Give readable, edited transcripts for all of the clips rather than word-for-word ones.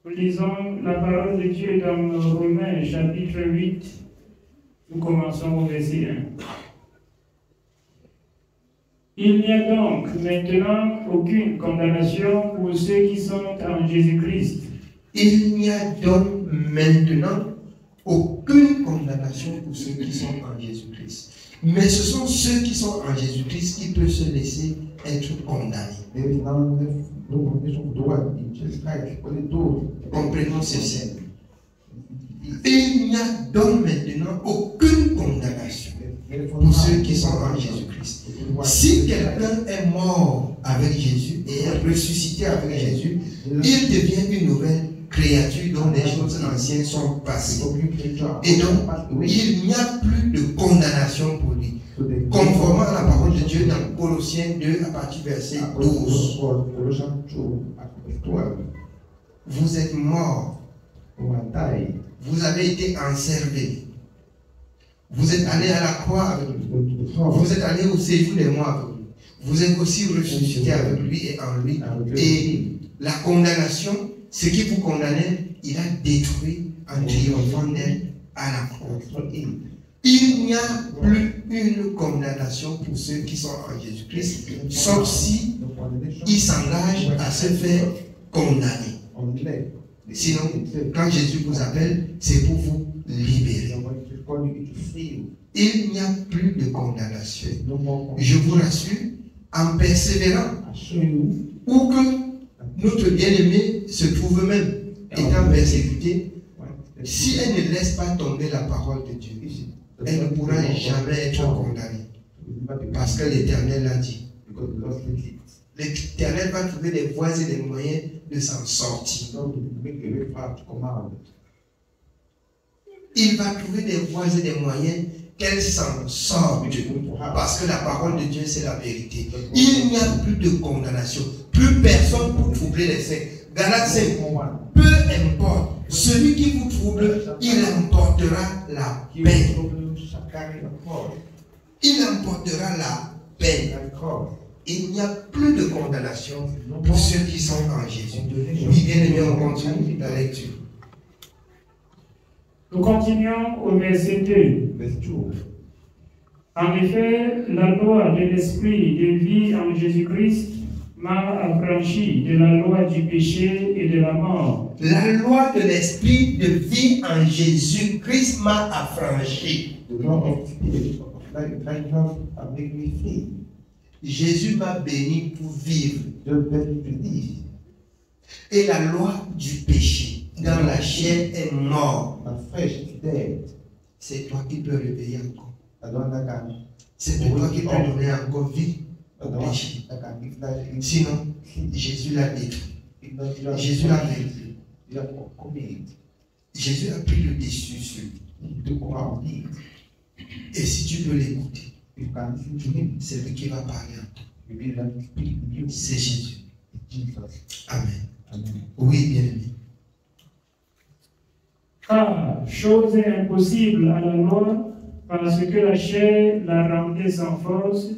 Nous lisons la parole de Dieu dans Romains chapitre 8. Nous commençons au verset 1. Il n'y a donc maintenant aucune condamnation pour ceux qui sont en Jésus-Christ. Il n'y a donc maintenant aucune condamnation pour ceux qui sont en Jésus-Christ. Mais ce sont ceux qui sont en Jésus-Christ qui peuvent se laisser être condamnés. Comprenons ceci. Il n'y a donc maintenant aucune condamnation pour ceux qui sont en Jésus-Christ. Si quelqu'un est mort avec Jésus et est ressuscité avec Jésus, il devient une nouvelle créature dont les choses anciennes sont passées. Et donc, il n'y a plus de condamnation pour lui. Conformément à la parole de Dieu dans Colossiens 2 à partir du verset 12. Vous êtes morts. Vous avez été encerclés. Vous êtes allés à la croix avec lui. Vous êtes allés au séjour des morts avec lui. Vous êtes aussi ressuscités avec lui et en lui. Et la condamnation, ce qui vous condamnait, il a détruit en triomphant d'elle à la croix. Il n'y a plus une condamnation pour ceux qui sont en Jésus-Christ, sauf si ils s'engagent à se faire condamner. Sinon, quand Jésus vous appelle, c'est pour vous libérer. Il n'y a plus de condamnation. Je vous rassure, en persévérant, où que notre bien-aimé se trouve même étant persécuté, si elle ne laisse pas tomber la parole de Dieu, elle ne pourra jamais être condamnée. Parce que l'Éternel l'a dit. L'Éternel va trouver des voies et des moyens de s'en sortir. Il va trouver des voies et des moyens qu'elle s'en sorte. Parce que la parole de Dieu, c'est la vérité. Il n'y a plus de condamnation. Plus personne pour troubler les sectes. Galates 5, peu importe. Celui qui vous trouble, il emportera la peine. Il emportera la peine. Il n'y a plus de condamnation pour ceux qui sont en Jésus. Oui, bien aimé, on continue la lecture. Nous continuons au verset 2. En effet, la loi de l'esprit de vie en Jésus-Christ m'a affranchi de la loi du péché et de la mort. La loi de l'esprit de vie en Jésus-Christ m'a affranchi. Jésus m'a béni pour vivre. Et la loi du péché dans la chair est mort. C'est toi qui peux réveiller encore. C'est toi qui peux donner encore vie au péché. Sinon, Jésus l'a détruit. Jésus l'a vaincu. Jésus a pris le dessus sur lui. Et si tu peux l'écouter, c'est lui qui va parler en toi. C'est Jésus. Amen. Oui, bien aimé. Car chose est impossible à la loi, parce que la chair la rendait sans force.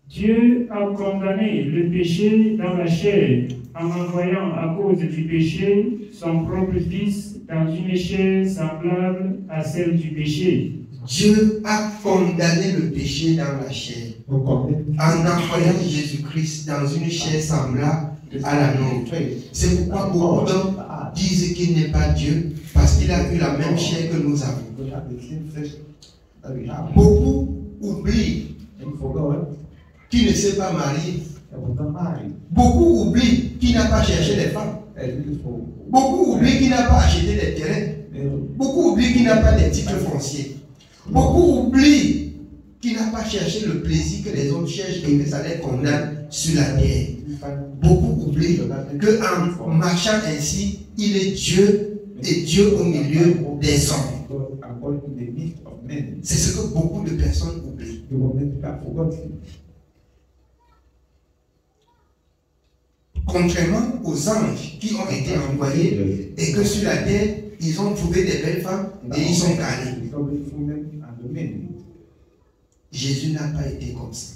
Dieu a condamné le péché dans la chair en envoyant à cause du péché son propre Fils dans une chair semblable à celle du péché. Dieu a condamné le péché dans la chair en envoyant Jésus-Christ dans une chair semblable à la nôtre. C'est pourquoi beaucoup d'hommes disent qu'il n'est pas Dieu parce qu'il a eu la même chair que nous avons. Beaucoup oublient qu'il ne s'est pas marié. Beaucoup oublient qu'il n'a pas cherché les femmes. Beaucoup oublient qu'il n'a pas acheté des terrains. Beaucoup oublient qu'il n'a pas des titres fonciers. Beaucoup oublient qu'il n'a pas cherché le plaisir que les autres cherchent et que ça les condamne sur la terre. Beaucoup oublient qu'en marchant ainsi, il est Dieu et Dieu au milieu des hommes. C'est ce que beaucoup de personnes oublient. Contrairement aux anges qui ont été envoyés et que sur la terre, ils ont trouvé des belles femmes et ils sont calés. Jésus n'a pas été comme ça.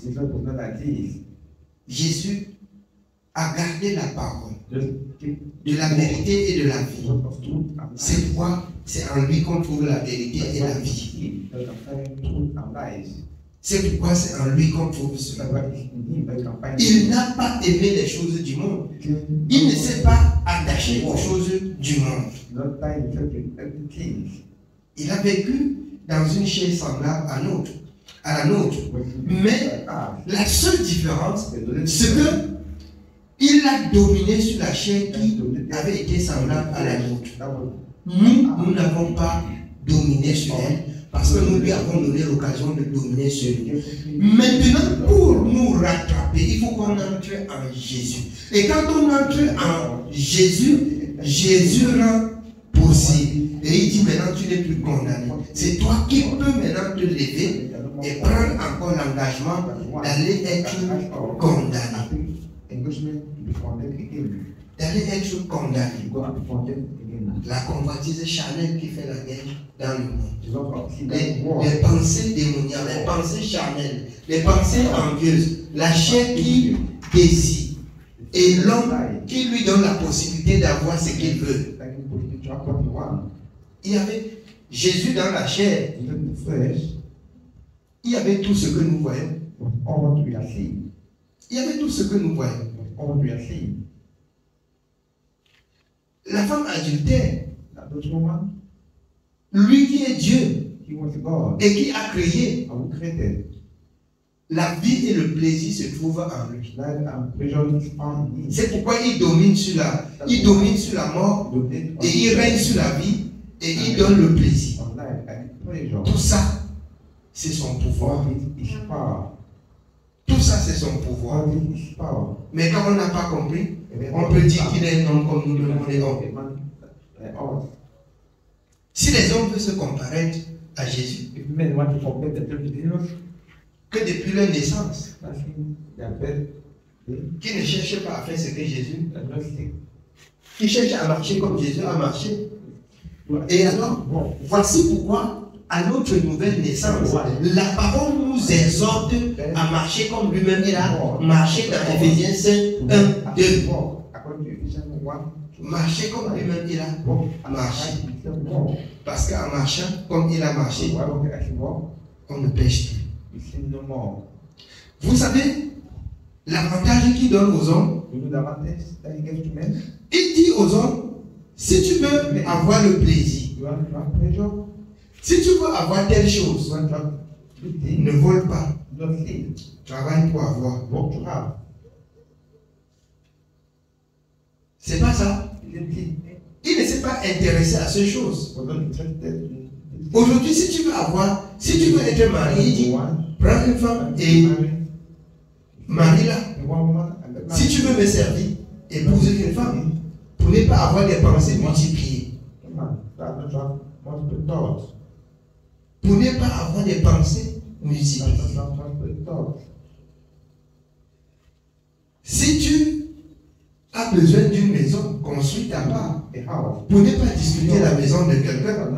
Jésus à garder la parole Just keep de la vérité et de la vie. word of truth and C'est lies. pourquoi c'est en lui qu'on trouve la vérité That's et why la we vie. see that we can find truth and lies. C'est pourquoi c'est en lui qu'on trouve cela. That's why it's in him that we can find Il n'a pas aimé les choses du monde. Il ne s'est pas attaché aux choses du monde. not tie himself to everything. Il a vécu dans une chair semblable à la nôtre. Mais la seule différence, c'est que il a dominé sur la chair qui avait été semblable à la nôtre. Nous n'avons pas dominé sur elle parce que nous lui avons donné l'occasion de dominer sur lui. Maintenant, pour nous rattraper, il faut qu'on entre en Jésus. Et quand on entre en Jésus, Jésus rend possible. Et il dit maintenant tu n'es plus condamné. C'est toi qui peux maintenant te lever et prendre encore l'engagement d'aller être condamné. D'aller être condamné. La convoitise charnelle qui fait la guerre dans le monde. Les pensées démoniaques, les pensées charnelles, les pensées envieuses, la chair qui désire et l'homme qui lui donne la possibilité d'avoir ce qu'il veut. Il y avait Jésus dans la chair. Il y avait tout ce que nous voyons. Il y avait tout ce que nous voyons. La femme adultère, lui qui est Dieu et qui a créé la vie et le plaisir se trouvent en lui. C'est pourquoi il domine sur la mort et il règne sur la vie et il donne le plaisir. Tout ça, c'est son pouvoir. Tout ça, c'est son pouvoir. Mais quand on n'a pas compris, on peut dire qu'il est un homme comme nous, on est homme. Si les hommes veulent se comparer à Jésus, que depuis leur naissance, qui ne cherchent pas à faire ce que Jésus, qui cherchent à marcher comme Jésus a marché. Et alors, voici pourquoi, à notre nouvelle naissance, la parole nous exhorte à marcher comme lui-même il a marché dans Éphésiens 5, 1, 2. Marcher comme lui-même il a marché. Parce qu'en marchant comme il a marché, on ne pêche plus. Vous savez, l'avantage qu'il donne aux hommes, il dit aux hommes, si tu veux avoir le plaisir, si tu veux avoir telle chose, ne vole pas, travaille pour avoir. C'est pas ça. Il ne s'est pas intéressé à ces choses. Aujourd'hui, si tu veux être marié, il dit, prends une femme et marie-la. Si tu veux me servir, épouse une femme. Pour ne pas avoir des pensées multipliées. Pour ne pas avoir des pensées multipliées. Si tu as besoin d'une maison, construis ta part. Pour ne pas discuter la maison de quelqu'un.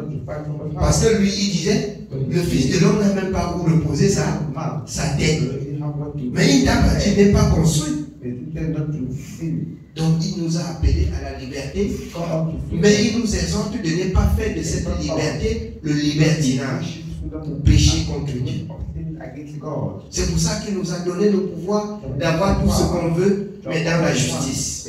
Parce que lui, il disait, le Fils de l'homme n'a même pas où reposer sa tête. Mais il n'est pas construit. Donc il nous a appelés à la liberté, mais il nous exhorte de ne pas faire de cette liberté le libertinage, péché contre Dieu. C'est pour ça qu'il nous a donné le pouvoir d'avoir tout ce qu'on veut, mais dans la justice.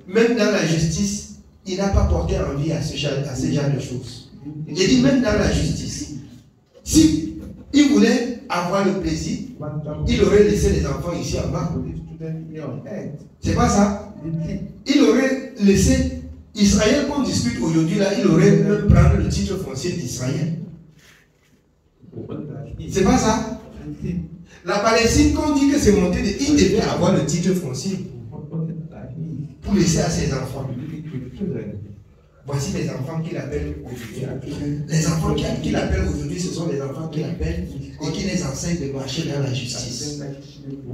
Même dans la justice, il n'a pas porté envie à ce genre de choses. J'ai dit même dans la justice. Si il voulait avoir le plaisir, il aurait laissé les enfants ici en bas. C'est pas ça. Il aurait laissé Israël qu'on discute aujourd'hui là, il aurait même prendre le titre foncier d'Israël. C'est pas ça. La Palestine qu'on dit que c'est monté, il devait avoir le titre foncier pour laisser à ses enfants. Voici les enfants qu'il appelle aujourd'hui. Les enfants qu'il appelle aujourd'hui, ce sont les enfants qu'il appelle et qui les enseignent de marcher dans la justice.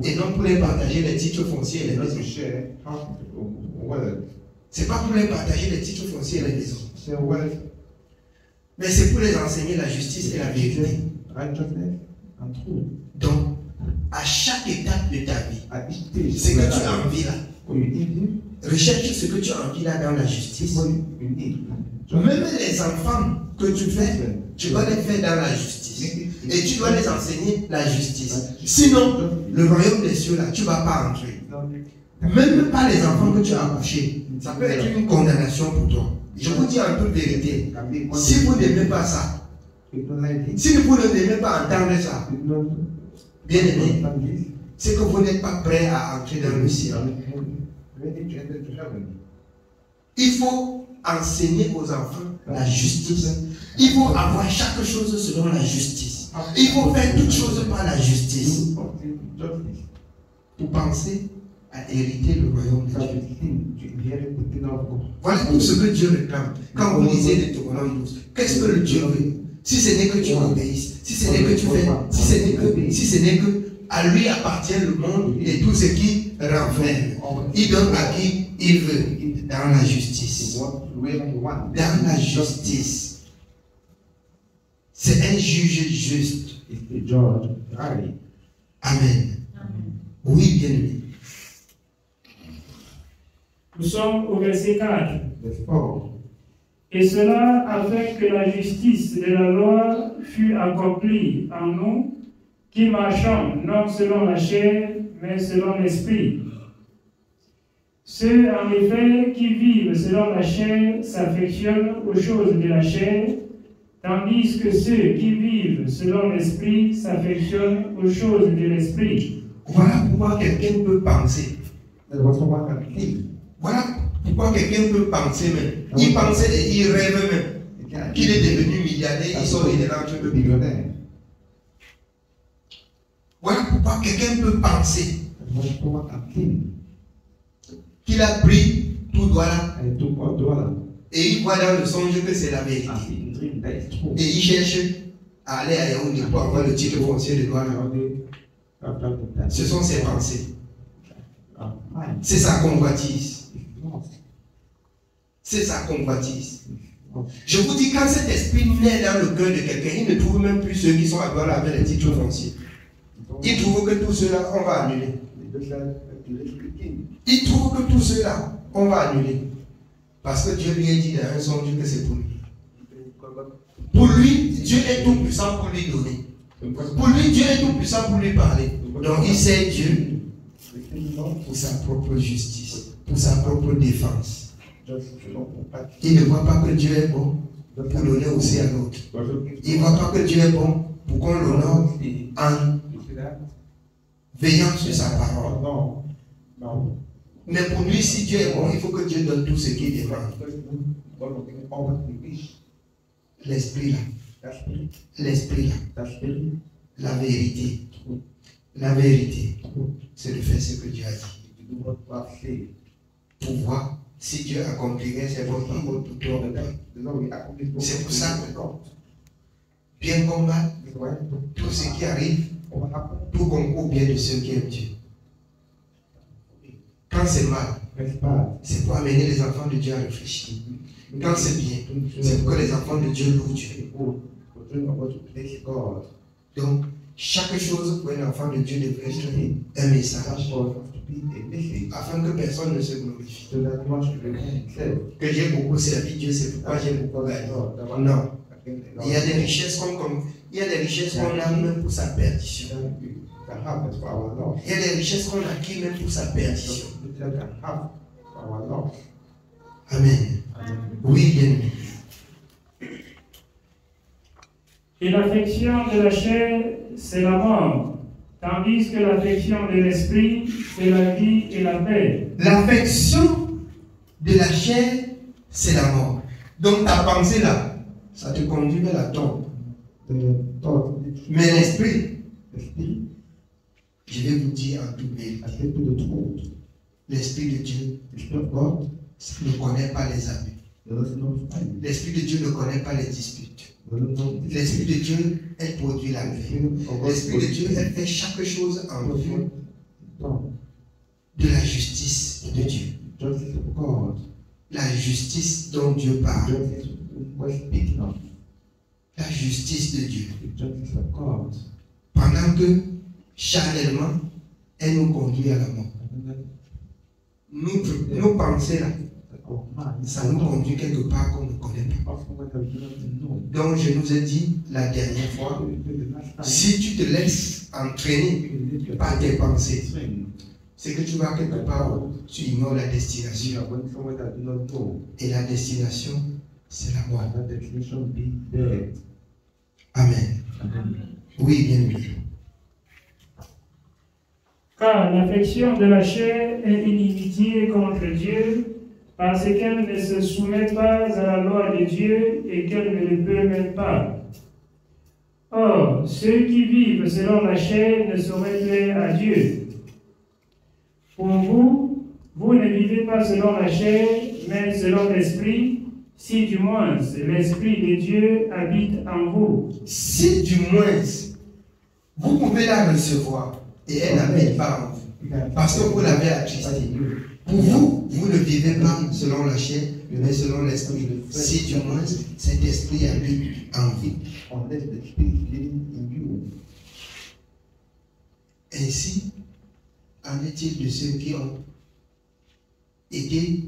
Et non pour les partager les titres fonciers et les maisons. C'est pas pour les partager les titres fonciers et les maisons. Mais c'est pour les enseigner la justice et la vérité. Donc, à chaque étape de ta vie, at each stage, ce que tu as envie là, what you need, recherche ce que tu as envie là dans la justice. what you need. Même les enfants que tu fais, tu dois les faire dans la justice. Et tu dois les enseigner la justice. Sinon, le royaume des cieux là, tu ne vas pas entrer. Même pas les enfants que tu as accouchés. Ça peut être une condamnation pour toi. Je vous dis en toute vérité, si vous n'aimez pas ça, si vous n'aimez pas entendre ça, bien aimé, c'est que vous n'êtes pas prêt à entrer dans le ciel. Il faut enseigner aux enfants la justice. Il faut avoir chaque chose selon la justice. Il faut faire toutes choses par la justice. Pour penser à hériter le royaume de Dieu. Voilà tout ce que Dieu réclame. Quand vous lisez les Deutéronome 12, qu'est-ce que le Dieu veut? Si ce n'est que tu obéisses, si ce n'est que tu fais, si ce n'est que à lui appartient le monde et tout ce qui renferme. Il donne à qui il veut, dans la justice. Dans la justice. C'est un juge juste. Amen. Oui, bien aimé. Nous sommes au verset 4. Et cela afin que la justice de la loi fût accomplie en nous, qui marchons non selon la chair, mais selon l'esprit. Ceux, en effet, qui vivent selon la chair s'affectionnent aux choses de la chair, tandis que ceux qui vivent selon l'esprit s'affectionnent aux choses de l'esprit. Voilà pourquoi quelqu'un peut penser. Voilà pourquoi quelqu'un peut penser même. Il pensait et il rêve même qu'il est devenu milliardaire, il sort et il rentre de millionnaire. Voilà pourquoi quelqu'un peut penser qu'il a pris tout droit là et il voit dans le songe que c'est la vérité. Et il cherche à aller à Yaoundé pour avoir le titre foncier de Douala. Ce sont ses pensées. C'est sa convoitise. C'est sa convoitise. Je vous dis, quand cet esprit naît dans le cœur de quelqu'un, il ne trouve même plus ceux qui sont à Douala avec les titres fonciers. Il trouve que tout cela, on va annuler. Il trouve que tout cela, on va annuler. Parce que Dieu lui a dit dans un songe que c'est pour lui. Pour lui, Dieu est tout puissant pour lui donner. Pour lui, Dieu est tout puissant pour lui parler. Donc il sait Dieu pour sa propre justice, pour sa propre défense. Il ne voit pas que Dieu est bon pour donner aussi à l'autre. Il ne voit pas que Dieu est bon pour qu'on l'honore en veillant sur sa parole. Mais pour lui, si Dieu est bon, il faut que Dieu donne tout ce qu'il demande. L'esprit là. L'esprit là. La vérité. La vérité, c'est de faire ce que Dieu a dit. Pour voir si Dieu accomplirait ses voeux par votre tour de paix. C'est pour ça que bien combattre tout ce qui arrive pour concours au bien de ceux qui aiment Dieu. Quand c'est mal, c'est pour amener les enfants de Dieu à réfléchir. Quand c'est bien, c'est pour que les enfants de Dieu louent Dieu. Donc, chaque chose pour un enfant de Dieu devrait être un message. Afin que personne ne se glorifie. Que j'ai beaucoup servi Dieu, c'est pourquoi j'ai beaucoup gagné. Non. Il y a des richesses qu'on a même pour sa perdition. Il y a des richesses qu'on acquiert même pour sa perdition. Amen. Oui, bien aimé. Et l'affection de la chair, c'est la mort, tandis que l'affection de l'esprit, c'est la vie et la paix. L'affection de la chair, c'est la mort. Donc ta pensée là, ça te conduit vers la tombe. Mais l'esprit, je vais vous dire en toute vérité, l'esprit de Dieu ne connaît pas les abus. L'esprit de Dieu ne connaît pas les disputes. L'esprit de Dieu, elle produit la vie. L'esprit de Dieu, elle fait chaque chose en vue de la justice de Dieu. La justice dont Dieu parle. La justice de Dieu. Pendant que charnellement, elle nous conduit à la mort. Nos pensées là, ça nous conduit quelque part qu'on ne connaît pas. Donc je nous ai dit la dernière fois, si tu te laisses entraîner par tes pensées, c'est que tu vas quelque part où tu ignores la destination. Et la destination, c'est la mort. Amen. Oui, bien oui. Car l'affection de la chair est inimitié contre Dieu, parce qu'elle ne se soumet pas à la loi de Dieu et qu'elle ne le peut même pas. Or, ceux qui vivent selon la chair ne sauraient plaire à Dieu. Pour vous, vous ne vivez pas selon la chair, mais selon l'Esprit, si du moins l'Esprit de Dieu habite en vous. Si du moins vous pouvez la recevoir et elle n'habite pas en vous, parce que vous l'avez attristé. Pour vous, vous ne vivez pas selon la chair, mais selon l'Esprit. Si du moins cet Esprit habite en vous. Ainsi, en est-il de ceux qui ont été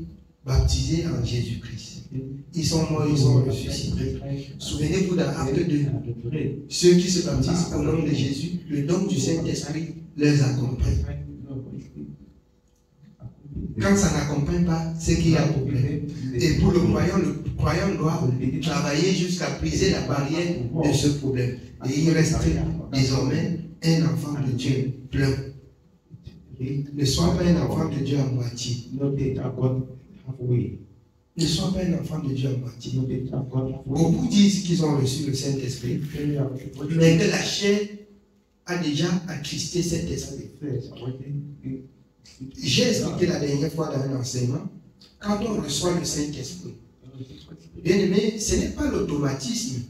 baptisés en Jésus-Christ? Ils sont morts, ils sont ressuscités. Souvenez-vous dans Acte 2, ceux qui se baptisent au nom de Jésus, le don du Saint-Esprit les accompagne. Quand ça n'accompagne pas, c'est qu'il y a un problème. Et pour le croyant doit travailler jusqu'à briser la barrière de ce problème. Et il reste désormais un enfant de Dieu plein. Ne sois pas un enfant de Dieu à moitié. Ne sois pas un enfant de Dieu à moitié. Beaucoup disent qu'ils ont reçu le Saint-Esprit, mais que la chair a déjà attristé cet esprit. J'ai expliqué la dernière fois dans un enseignement, quand on reçoit le Saint-Esprit, bien aimé, ce n'est pas l'automatisme.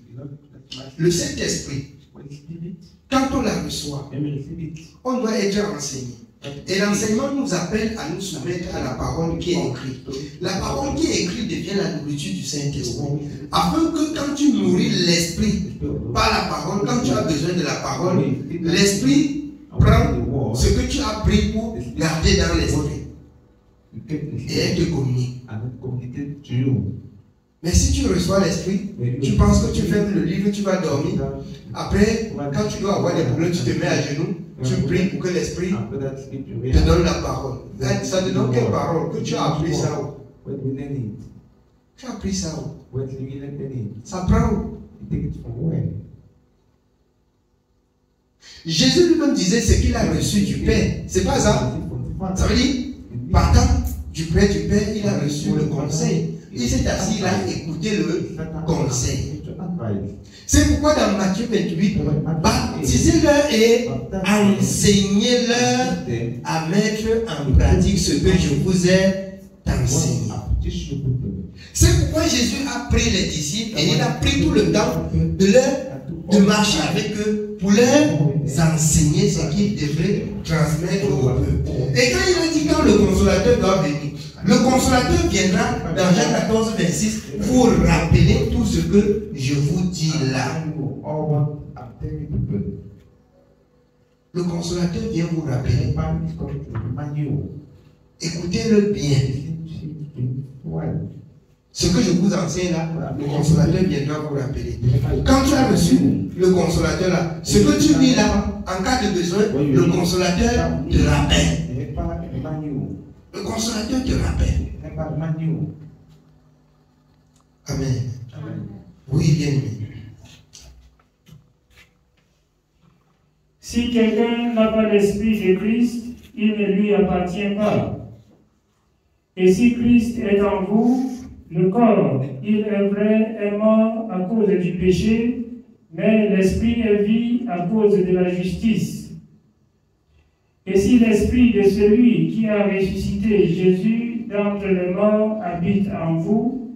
Le Saint-Esprit, quand on la reçoit, on doit être enseigné. Et l'enseignement nous appelle à nous soumettre à la parole qui est écrite. La parole qui est écrite devient la nourriture du Saint-Esprit. Afin que quand tu nourris l'esprit par la parole, quand tu as besoin de la parole, l'esprit prend ce que tu as pris pour garder dans l'esprit. Et elle te communique. Mais si tu reçois l'esprit, tu penses que tu fermes le livre, tu vas dormir. Après, quand tu dois avoir des problèmes, tu te mets à genoux, tu pries pour que l'esprit te donne la parole. Ça te donne quelle parole? Que tu as appris ça où? Tu as appris ça où? Ça prend où? Jésus lui-même disait ce qu'il a reçu du Père. C'est pas ça? Ça veut dire, partant du Père, il a reçu le conseil. Il s'est assis là, écouté le conseil. C'est pourquoi dans Matthieu 28, baptisez-leur et enseignez-leur à mettre en pratique ce que je vous ai enseigné. C'est pourquoi Jésus a pris les disciples et il a pris tout le temps de marcher avec eux pour leur enseigner ce qu'ils devraient transmettre au peuple. Et quand il a dit quand le consolateur doit venir, le consolateur viendra dans Jean 14, 26 pour rappeler tout ce que je vous dis là. Le consolateur vient vous rappeler. Écoutez-le bien. Ce que je vous enseigne là, le consolateur viendra vous rappeler. Quand tu as reçu le consolateur là, ce que tu lis là, en cas de besoin, le consolateur te rappelle. Le consolateur te rappelle. Amen. Oui, bien aimé. Si quelqu'un n'a pas l'esprit de Christ, il ne lui appartient pas. Et si Christ est en vous, le corps, il est vrai, est mort à cause du péché, mais l'esprit est vie à cause de la justice. Et si l'esprit de celui qui a ressuscité Jésus d'entre les morts habite en vous,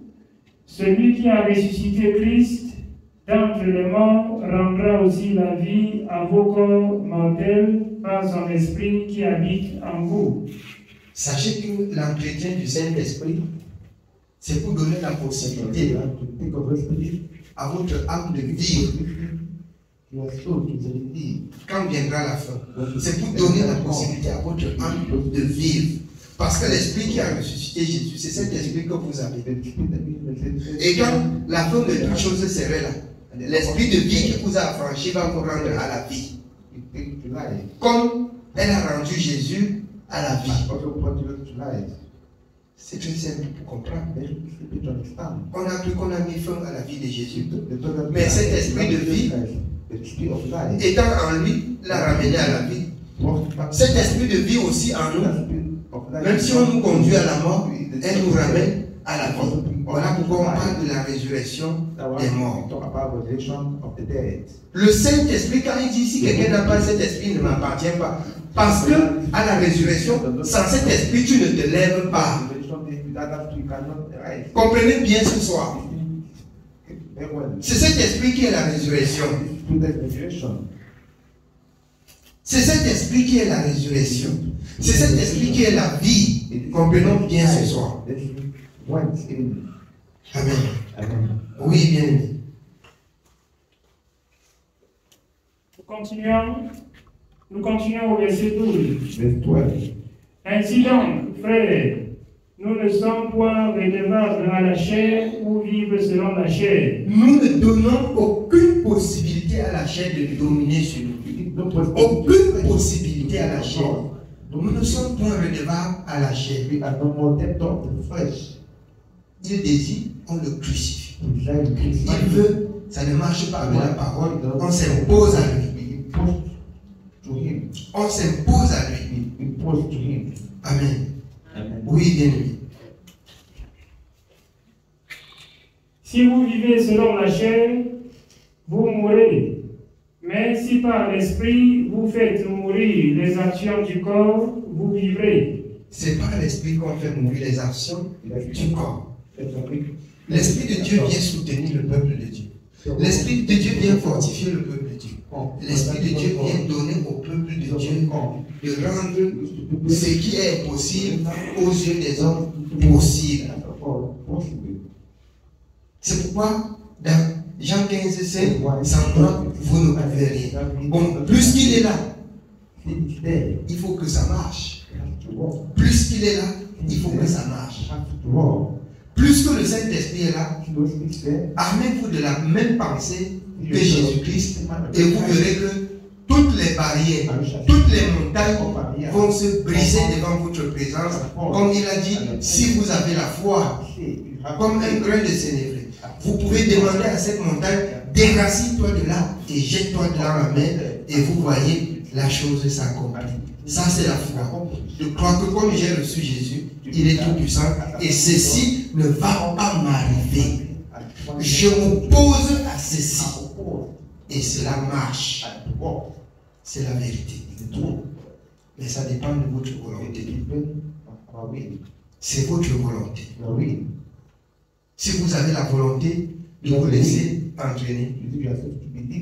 celui qui a ressuscité Christ d'entre les morts rendra aussi la vie à vos corps mortels par son esprit qui habite en vous. Sachez que l'entretien du Saint-Esprit, c'est pour donner la possibilité à votre âme de vivre You are slow to believe. Quand viendra la fin, c'est pour donner la possibilité à votre âme de vivre. Parce que l'esprit qui a ressuscité Jésus, c'est cet esprit que vous avez. Et quand la fin de toute chose serait là, l'esprit de vie qui vous a affranchi va vous rendre à la vie. Comme elle a rendu Jésus à la vie. C'est très simple pour comprendre. On a cru qu'on a mis fin à la vie de Jésus. Mais cet esprit de vie, étant en lui, l'a ramené à la vie. Cet esprit de vie aussi en nous, même si on nous conduit à la mort, elle nous ramène à la vie. Voilà pourquoi on parle de la résurrection des morts. Le Saint-Esprit, quand il dit si quelqu'un n'a pas cet esprit, il ne m'appartient pas. Parce que à la résurrection, sans cet esprit, tu ne te lèves pas. Comprenez bien ce soir. C'est cet esprit qui est la résurrection. C'est cet esprit qui est la résurrection. C'est cet esprit qui est la vie. Comprenons bien ce soir. Amen. Oui, bien aimé. Nous continuons au verset 12. Ainsi donc, frères, nous ne sommes point redevables à la chair ou vivre selon la chair. Nous ne donnons aucune possibilité à la chair de dominer sur nous. Aucune possibilité à la chair. Nous ne sommes point redevables à la chair. Il désire, on le crucifie. Il veut, ça ne marche pas avec la parole, on s'impose à lui. On s'impose à lui. Amen. Oui, bien aimé. Si vous vivez selon la chair, vous mourrez. Mais si par l'esprit vous faites mourir les actions du corps, vous vivrez. C'est par l'esprit qu'on fait mourir les actions du corps. L'esprit de Dieu vient soutenir le peuple de Dieu. L'esprit de Dieu vient fortifier le peuple de Dieu. L'esprit de Dieu vient donner au peuple de Dieu de rendre ce qui est possible aux yeux des hommes possible. C'est pourquoi dans Jean 15, 5, sans moi, vous ne pouvez rien. Bon, plus qu'il est là, il faut que ça marche. Plus qu'il est là, il faut que ça marche. Plus que le Saint-Esprit est là, armez-vous de la même pensée que Jésus-Christ et vous verrez que toutes les barrières, toutes les montagnes vont se briser devant votre présence. Comme il a dit, si vous avez la foi, comme un grain de sénévé, vous pouvez demander à cette montagne, déracine-toi de là et jette-toi de là en mer et vous voyez la chose s'accomplir. Ça c'est la foi. Je crois que comme j'ai reçu Jésus, il est tout puissant et ceci ne va pas m'arriver. Je m'oppose à ceci et cela marche. C'est la vérité. Mais ça dépend de votre volonté. C'est votre volonté. Si vous avez la volonté de vous laisser entraîner,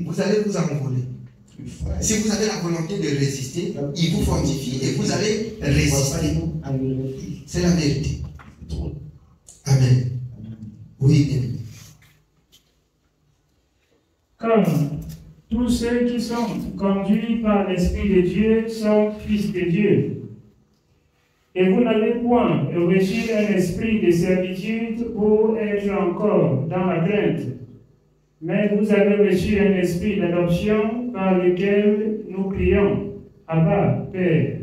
vous allez vous envoler. Si vous avez la volonté de résister, il vous fortifie et vous allez résister. C'est la vérité. Amen. Oui, bien. Comme tous ceux qui sont conduits par l'Esprit de Dieu sont fils de Dieu. Et vous n'avez point reçu un esprit de servitude pour être encore dans la crainte, mais vous avez reçu un esprit d'adoption par lequel nous crions, Abba, Père.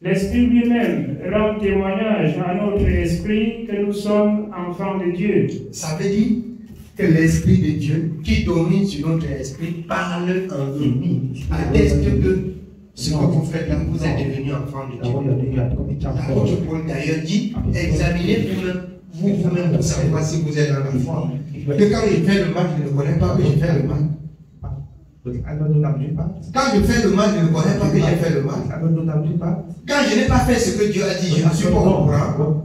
L'Esprit lui-même rend témoignage à notre esprit que nous sommes enfants de Dieu. Ça veut dire que l'Esprit de Dieu qui domine sur notre esprit parle en nous, atteste que ce que vous faites là, vous êtes devenus enfants de Dieu. L'apôtre Paul d'ailleurs dit, examinez vous-même pour savoir si vous êtes dans la foi. Que quand je fais le mal, je ne connais pas que je fais le mal. Quand je fais le mal, je ne connais pas que j'ai fait le mal. Quand je n'ai pas fait ce que Dieu a dit, je ne suis pas au courant.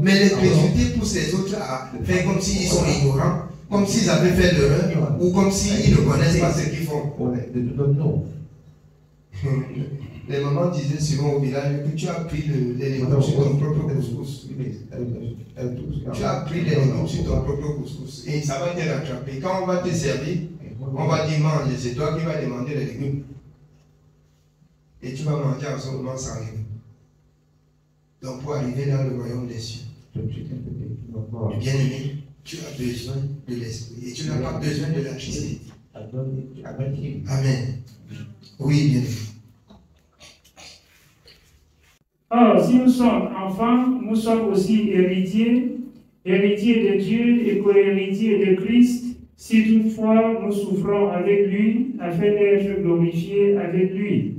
Mais les résultats poussent les autres à faire comme s'ils sont ignorants, comme s'ils avaient fait l'erreur, ou comme s'ils ne connaissent pas ce qu'ils font. Les mamans disaient souvent au village que tu as pris l'élément sur ton propre couscous. Tu as pas pris des légumes sur ton propre couscous et ça va te rattraper. Quand on va te servir, on va dire mange, c'est toi qui vas demander les légumes. Et tu vas manger en ce moment sans rien. Donc pour arriver dans le royaume des cieux, bien aimé, tu as besoin de l'esprit et tu n'as pas besoin de la Trinité. Amen. Oui, bien aimé. Or, si nous sommes enfants, nous sommes aussi héritiers, héritiers de Dieu et co-héritiers de Christ, si toutefois nous souffrons avec lui, afin d'être glorifiés avec lui.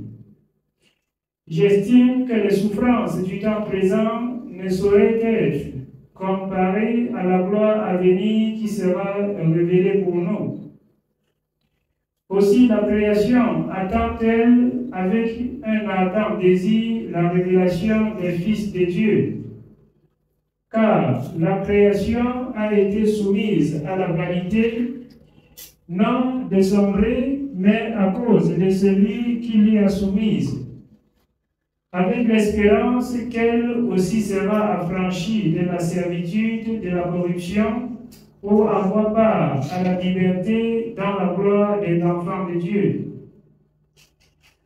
J'estime que les souffrances du temps présent ne sauraient être comparées à la gloire à venir qui sera révélée pour nous. Aussi, la création attend-elle avec un ardent désir la révélation des fils de Dieu. Car la création a été soumise à la vanité, non de son gré, mais à cause de celui qui l'y a soumise, avec l'espérance qu'elle aussi sera affranchie de la servitude de la corruption, pour avoir part à la liberté dans la gloire des enfants de Dieu.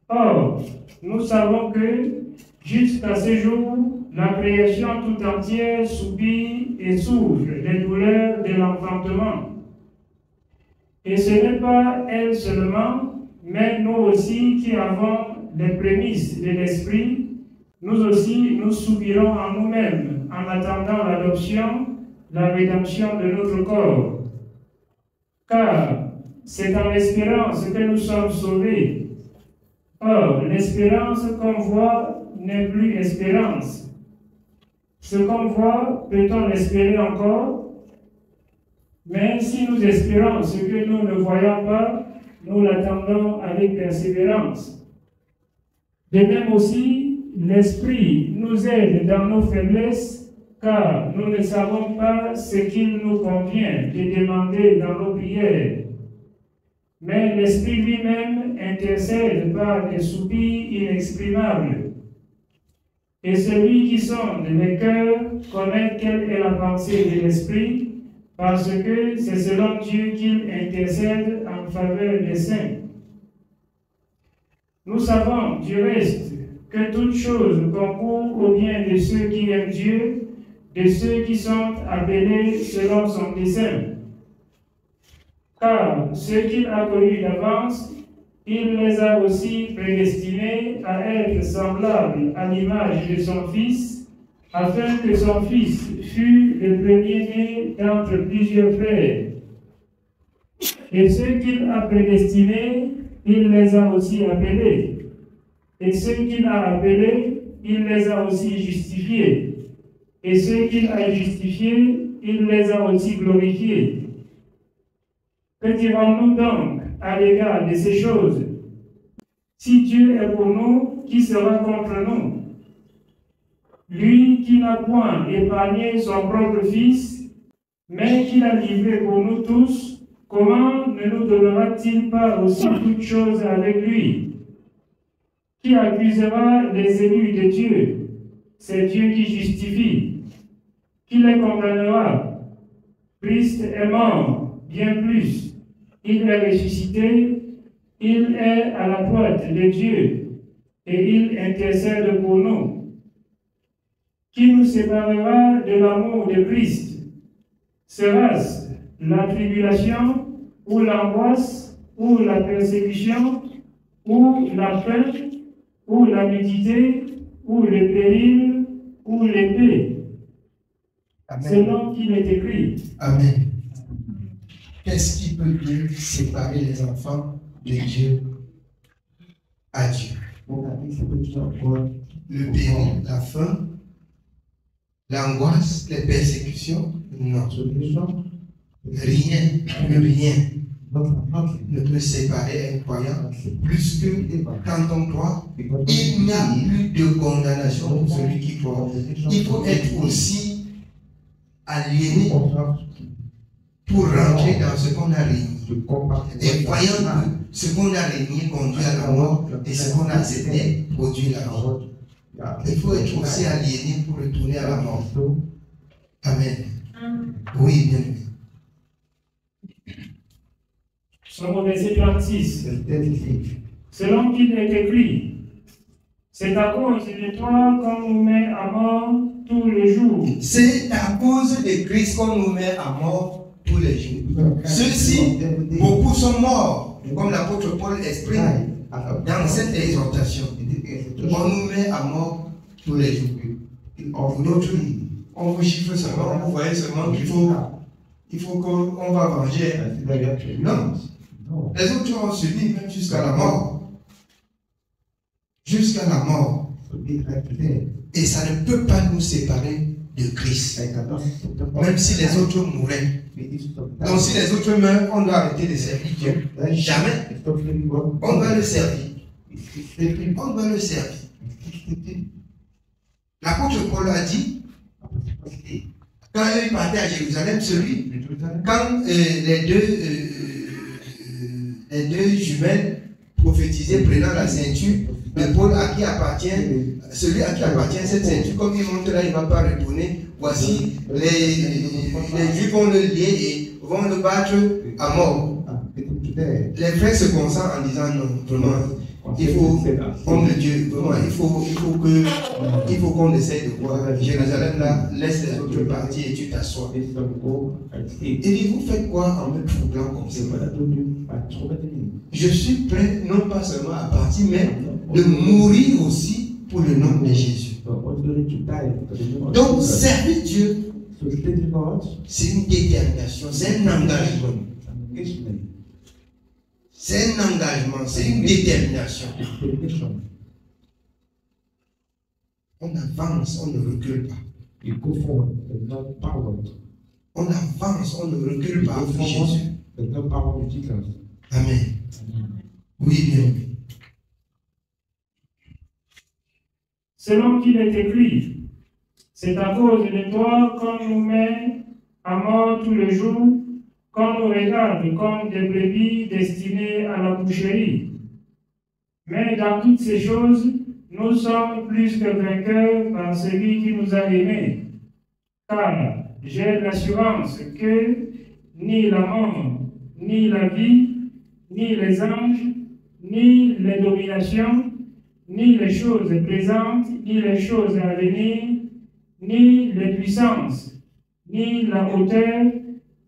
Or, nous savons que, jusqu'à ce jour, la création tout entière subit et souffre les douleurs de l'enfantement. Et ce n'est pas elle seulement, mais nous aussi qui avons les prémices de l'Esprit, nous aussi nous subirons en nous-mêmes en attendant l'adoption, la rédemption de notre corps. Car c'est en l'espérance que nous sommes sauvés. Or, l'espérance qu'on voit n'est plus espérance. Ce qu'on voit, peut-on l'espérer encore? Mais si nous espérons ce que nous ne voyons pas, nous l'attendons avec persévérance. De même aussi, l'Esprit nous aide dans nos faiblesses, car nous ne savons pas ce qu'il nous convient de demander dans nos prières. Mais l'Esprit lui-même intercède par des soupirs inexprimables. Et celui qui sonde les cœurs connaît quelle est la pensée de l'Esprit, parce que c'est selon Dieu qu'il intercède en faveur des saints. Nous savons, du reste, que toute chose concourt au bien de ceux qui aiment Dieu, de ceux qui sont appelés selon son dessein. Car ceux qu'il a connus d'avance, il les a aussi prédestinés à être semblables à l'image de son Fils, afin que son Fils fût le premier-né d'entre plusieurs frères. Et ceux qu'il a prédestinés, il les a aussi appelés. Et ceux qu'il a appelés, il les a aussi justifiés. Et ceux qu'il a justifiés, il les a aussi glorifiés. Que dirons-nous donc à l'égard de ces choses? Si Dieu est pour nous, qui sera contre nous? Lui qui n'a point épargné son propre Fils, mais qui l'a livré pour nous tous, comment ne nous donnera-t-il pas aussi toutes choses avec lui? Qui accusera les élus de Dieu? C'est Dieu qui justifie. Qui les condamnera? Christ est mort, bien plus. Il est ressuscité, il est à la droite de Dieu, et il intercède pour nous. Qui nous séparera de l'amour de Christ? Sera-ce la tribulation, ou l'angoisse, ou la persécution, ou la faim, ou la nudité, ou le péril, ou l'épée? Selon qu'il est écrit. Amen. Qu'est-ce qui peut bien séparer les enfants de Dieu à Dieu? Le péril, la faim, l'angoisse, les persécutions? Non. Rien, plus rien ne peut séparer un croyant plus que quand on croit. Il n'y a plus de condamnation pour celui qui croit. Il faut être aussi aliéné pour rentrer dans ce qu'on a régné. Et voyant que ce qu'on a régné conduit à la mort et ce qu'on a accepté produit la mort. Il faut être aussi aliéné pour retourner à la mort. Amen. Oui, bien aimé. Somme au verset 36. Verse 36. Selon qu'il est écrit, c'est à cause de toi qu'on nous met à mort tous les jours. C'est à cause de Christ qu'on nous met à mort tous les jours. Ceux-ci, beaucoup sont morts, comme l'apôtre Paul exprime dans cette exhortation. On nous met à mort tous les jours. Pour d'autres, on vous chiffre seulement, vous voyez seulement qu'il faut qu'on va venger. Non. Les autres ont subi même jusqu'à la mort. Jusqu'à la mort. Et ça ne peut pas nous séparer de Christ. Même si les autres mouraient. Donc si les autres meurent, on doit arrêter de servir Dieu. Jamais. On doit le servir. On doit le servir. L'apôtre Paul a dit, quand il partait à Jérusalem, quand les deux jumelles prophétisaient prenant la ceinture de Paul celui à qui appartient cette ceinture, comme il montre là, il ne va pas retourner. Voici, les Juifs vont le lier et vont le battre à mort. Les frères se concentrent en disant non, vraiment, il faut, homme de Dieu, vraiment, il faut qu'on essaie de voir Jérusalem là, laisse les autres partir et tu t'assois. Il dit, vous faites quoi en me troublant comme ça? Je suis prêt non pas seulement à partir, mais de mourir aussi pour le nom de Jésus. Donc, servir Dieu, c'est une détermination, c'est un engagement. C'est un engagement, c'est une détermination. On avance, on ne recule pas. On avance, on ne recule pas avant Jésus. Amen. Oui, bien. Selon qu'il est écrit, c'est à cause de toi qu'on nous met à mort tous les jours, qu'on nous regarde comme des brebis destinées à la boucherie. Mais dans toutes ces choses, nous sommes plus que vainqueurs par celui qui nous a aimés. Car j'ai l'assurance que ni la mort, ni la vie, ni les anges, ni les dominations, ni les choses présentes, ni les choses à venir, ni les puissances, ni la hauteur,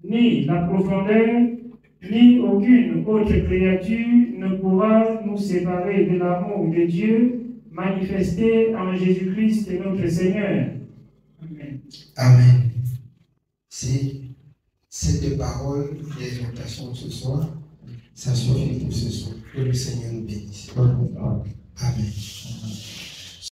ni la profondeur, ni aucune autre créature ne pourra nous séparer de l'amour de Dieu manifesté en Jésus-Christ notre Seigneur. Amen. Amen. C'est cette parole d'exhortation ce soir, ça suffit pour ce soir. Que le Seigneur nous bénisse. Amen.